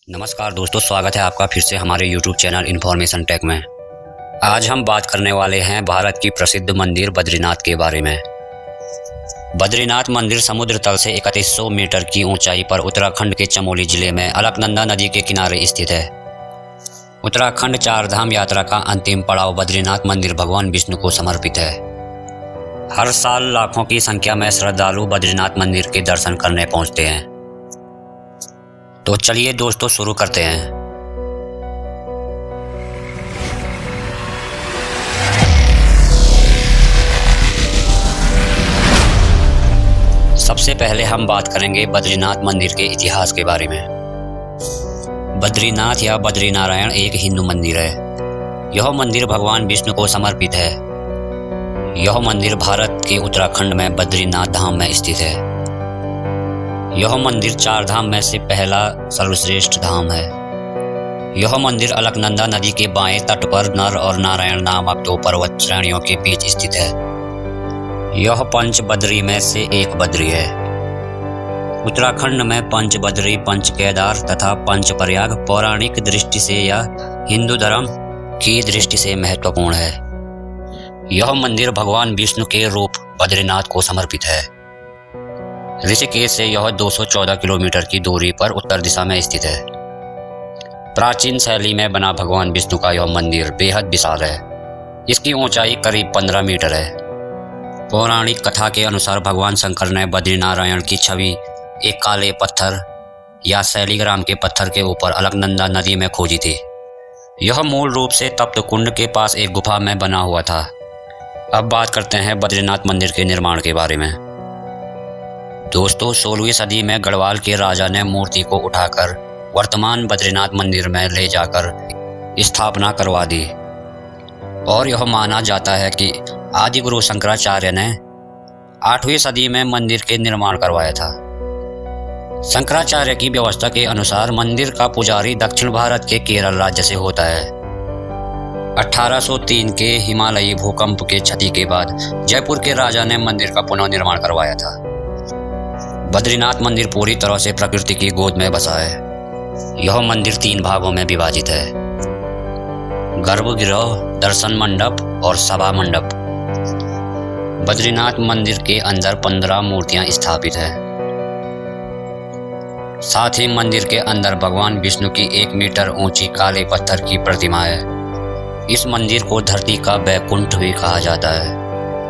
नमस्कार दोस्तों, स्वागत है आपका फिर से हमारे YouTube चैनल इन्फॉर्मेशन टेक में। आज हम बात करने वाले हैं भारत की प्रसिद्ध मंदिर बद्रीनाथ के बारे में। बद्रीनाथ मंदिर समुद्र तल से 3100 मीटर की ऊंचाई पर उत्तराखंड के चमोली जिले में अलकनंदा नदी के किनारे स्थित है। उत्तराखंड चारधाम यात्रा का अंतिम पड़ाव बद्रीनाथ मंदिर भगवान विष्णु को समर्पित है। हर साल लाखों की संख्या में श्रद्धालु बद्रीनाथ मंदिर के दर्शन करने पहुंचते हैं। तो चलिए दोस्तों, शुरू करते हैं। सबसे पहले हम बात करेंगे बद्रीनाथ मंदिर के इतिहास के बारे में। बद्रीनाथ या बद्रीनारायण एक हिंदू मंदिर है। यह मंदिर भगवान विष्णु को समर्पित है। यह मंदिर भारत के उत्तराखंड में बद्रीनाथ धाम में स्थित है। यह मंदिर चार धाम में से पहला सर्वश्रेष्ठ धाम है। यह मंदिर अलकनंदा नदी के बाएं तट पर नर और नारायण नामक दो पर्वत श्रेणियों के बीच स्थित है। यह पंच बद्री में से एक बद्री है। उत्तराखंड में पंच बद्री, पंच केदार तथा पंच प्रयाग पौराणिक दृष्टि से या हिंदू धर्म की दृष्टि से महत्वपूर्ण है। यह मंदिर भगवान विष्णु के रूप बद्रीनाथ को समर्पित है। ऋषिकेश से यह 214 किलोमीटर की दूरी पर उत्तर दिशा में स्थित है। प्राचीन शैली में बना भगवान विष्णु का यह मंदिर बेहद विशाल है। इसकी ऊंचाई करीब 15 मीटर है। पौराणिक कथा के अनुसार भगवान शंकर ने बद्रीनारायण की छवि एक काले पत्थर या शैलीग्राम के पत्थर के ऊपर अलकनंदा नदी में खोजी थी। यह मूल रूप से तप्त कुंड के पास एक गुफा में बना हुआ था। अब बात करते हैं बद्रीनाथ मंदिर के निर्माण के बारे में। दोस्तों, 16वीं सदी में गढ़वाल के राजा ने मूर्ति को उठाकर वर्तमान बद्रीनाथ मंदिर में ले जाकर स्थापना करवा दी और यह माना जाता है कि आदि गुरु शंकराचार्य ने 8वीं सदी में मंदिर के निर्माण करवाया था। शंकराचार्य की व्यवस्था के अनुसार मंदिर का पुजारी दक्षिण भारत के केरल राज्य से होता है। 1803 के हिमालयी भूकंप के क्षति के बाद जयपुर के राजा ने मंदिर का पुनर्निर्माण करवाया था। बद्रीनाथ मंदिर पूरी तरह से प्रकृति की गोद में बसा है। यह मंदिर 3 भागों में विभाजित है: गर्भगृह, दर्शन मंडप और सभा मंडप। बद्रीनाथ मंदिर के अंदर 15 मूर्तियां स्थापित हैं। साथ ही मंदिर के अंदर भगवान विष्णु की 1 मीटर ऊंची काले पत्थर की प्रतिमा है। इस मंदिर को धरती का बैकुंठ भी कहा जाता है।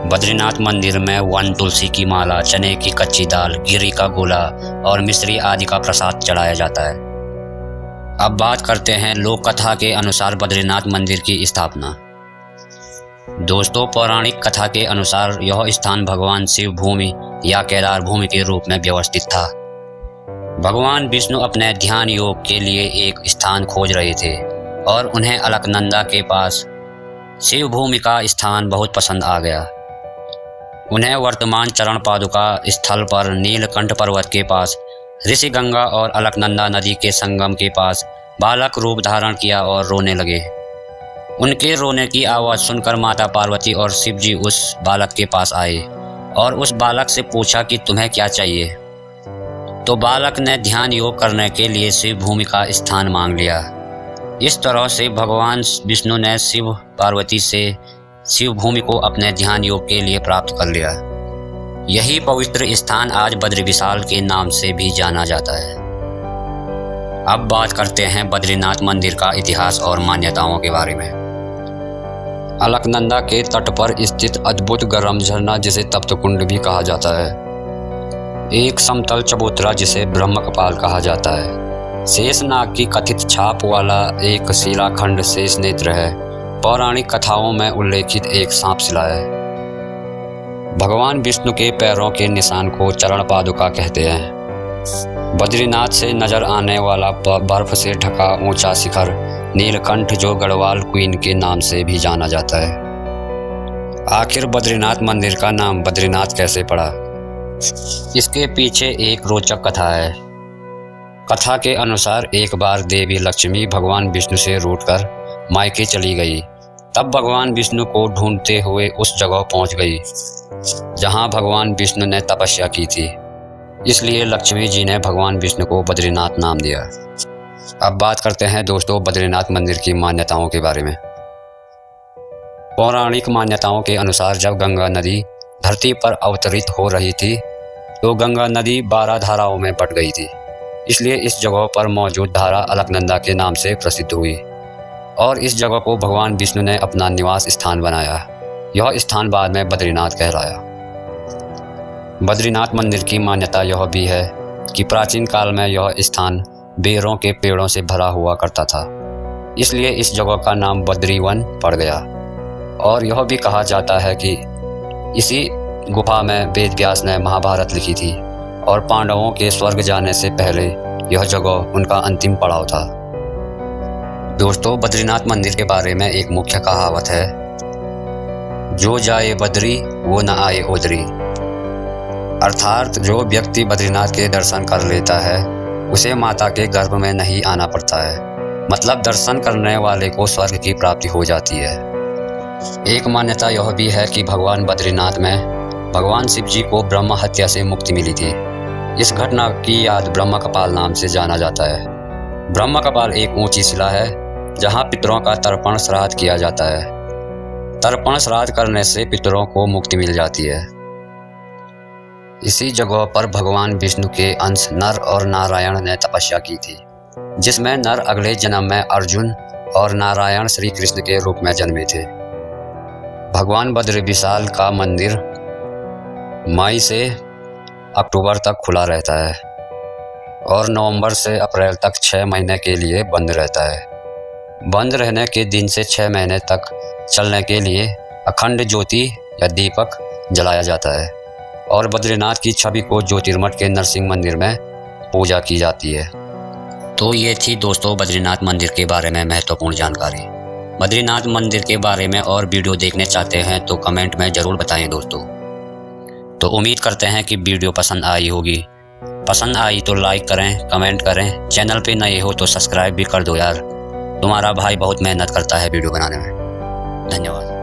बद्रीनाथ मंदिर में वन तुलसी की माला, चने की कच्ची दाल, गिरी का गोला और मिश्री आदि का प्रसाद चढ़ाया जाता है। अब बात करते हैं लोक कथा के अनुसार बद्रीनाथ मंदिर की स्थापना। दोस्तों, पौराणिक कथा के अनुसार यह स्थान भगवान शिव भूमि या केदार भूमि के रूप में व्यवस्थित था। भगवान विष्णु अपने ध्यान योग के लिए एक स्थान खोज रहे थे और उन्हें अलकनंदा के पास शिव भूमि का स्थान बहुत पसंद आ गया। उन्हें वर्तमान चरण पादुका स्थल पर नीलकंठ पर्वत के पास ऋषि गंगा और अलकनंदा नदी के संगम के पास बालक रूप धारण किया और रोने लगे। उनके रोने की आवाज़ सुनकर माता पार्वती और शिव जी उस बालक के पास आए और उस बालक से पूछा कि तुम्हें क्या चाहिए। तो बालक ने ध्यान योग करने के लिए शिव भूमि का स्थान मांग लिया। इस तरह से भगवान विष्णु ने शिव पार्वती से शिव भूमि को अपने ध्यान योग के लिए प्राप्त कर लिया। यही पवित्र स्थान आज बद्री विशाल के नाम से भी जाना जाता है। अब बात करते हैं बद्रीनाथ मंदिर का इतिहास और मान्यताओं के बारे में। अलकनंदा के तट पर स्थित अद्भुत गर्म झरना, जिसे तप्त कुंड भी कहा जाता है, एक समतल चबूतरा जिसे ब्रह्म कपाल कहा जाता है, शेषनाग की कथित छाप वाला एक शिलाखंड शेष नेत्र है, पौराणिक कथाओं में उल्लेखित एक सांप शिला है, भगवान विष्णु के पैरों के निशान को चरण पादुका कहते हैं, बद्रीनाथ से नजर आने वाला बर्फ से ढका ऊंचा शिखर नीलकंठ, जो गढ़वाल क्वीन के नाम से भी जाना जाता है। आखिर बद्रीनाथ मंदिर का नाम बद्रीनाथ कैसे पड़ा? इसके पीछे एक रोचक कथा है। कथा के अनुसार एक बार देवी लक्ष्मी भगवान विष्णु से रूठकर मायके चली गई। तब भगवान विष्णु को ढूंढते हुए उस जगह पहुंच गई जहां भगवान विष्णु ने तपस्या की थी। इसलिए लक्ष्मी जी ने भगवान विष्णु को बद्रीनाथ नाम दिया। अब बात करते हैं दोस्तों बद्रीनाथ मंदिर की मान्यताओं के बारे में। पौराणिक मान्यताओं के अनुसार जब गंगा नदी धरती पर अवतरित हो रही थी तो गंगा नदी 12 धाराओं में बट गई थी। इसलिए इस जगह पर मौजूद धारा अलकनंदा के नाम से प्रसिद्ध हुई और इस जगह को भगवान विष्णु ने अपना निवास स्थान बनाया। यह स्थान बाद में बद्रीनाथ कहलाया। बद्रीनाथ मंदिर की मान्यता यह भी है कि प्राचीन काल में यह स्थान बेरों के पेड़ों से भरा हुआ करता था, इसलिए इस जगह का नाम बद्रीवन पड़ गया। और यह भी कहा जाता है कि इसी गुफा में वेद व्यास ने महाभारत लिखी थी और पांडवों के स्वर्ग जाने से पहले यह जगह उनका अंतिम पड़ाव था। दोस्तों बद्रीनाथ मंदिर के बारे में एक मुख्य कहावत है, जो जाए बद्री वो न आए ओदरी। अर्थात जो व्यक्ति बद्रीनाथ के दर्शन कर लेता है उसे माता के गर्भ में नहीं आना पड़ता है, मतलब दर्शन करने वाले को स्वर्ग की प्राप्ति हो जाती है। एक मान्यता यह भी है कि भगवान बद्रीनाथ में भगवान शिव जी को ब्रह्म हत्या से मुक्ति मिली थी। इस घटना की याद ब्रह्म कपाल नाम से जाना जाता है। ब्रह्म कपाल एक ऊंची शिला है जहां पितरों का तर्पण श्राद्ध किया जाता है। तर्पण श्राद्ध करने से पितरों को मुक्ति मिल जाती है। इसी जगह पर भगवान विष्णु के अंश नर और नारायण ने तपस्या की थी, जिसमें नर अगले जन्म में अर्जुन और नारायण श्री कृष्ण के रूप में जन्मे थे। भगवान बद्र विशाल का मंदिर मई से अक्टूबर तक खुला रहता है और नवंबर से अप्रैल तक 6 महीने के लिए बंद रहता है। बंद रहने के दिन से 6 महीने तक चलने के लिए अखंड ज्योति या दीपक जलाया जाता है और बद्रीनाथ की छवि को ज्योतिर्मठ के नरसिंह मंदिर में पूजा की जाती है। तो ये थी दोस्तों बद्रीनाथ मंदिर के बारे में महत्वपूर्ण जानकारी। बद्रीनाथ मंदिर के बारे में और वीडियो देखने चाहते हैं तो कमेंट में ज़रूर बताएं दोस्तों। तो उम्मीद करते हैं कि वीडियो पसंद आई होगी। पसंद आई तो लाइक करें, कमेंट करें, चैनल पे नए हो तो सब्सक्राइब भी कर दो यार। तुम्हारा भाई बहुत मेहनत करता है वीडियो बनाने में। धन्यवाद।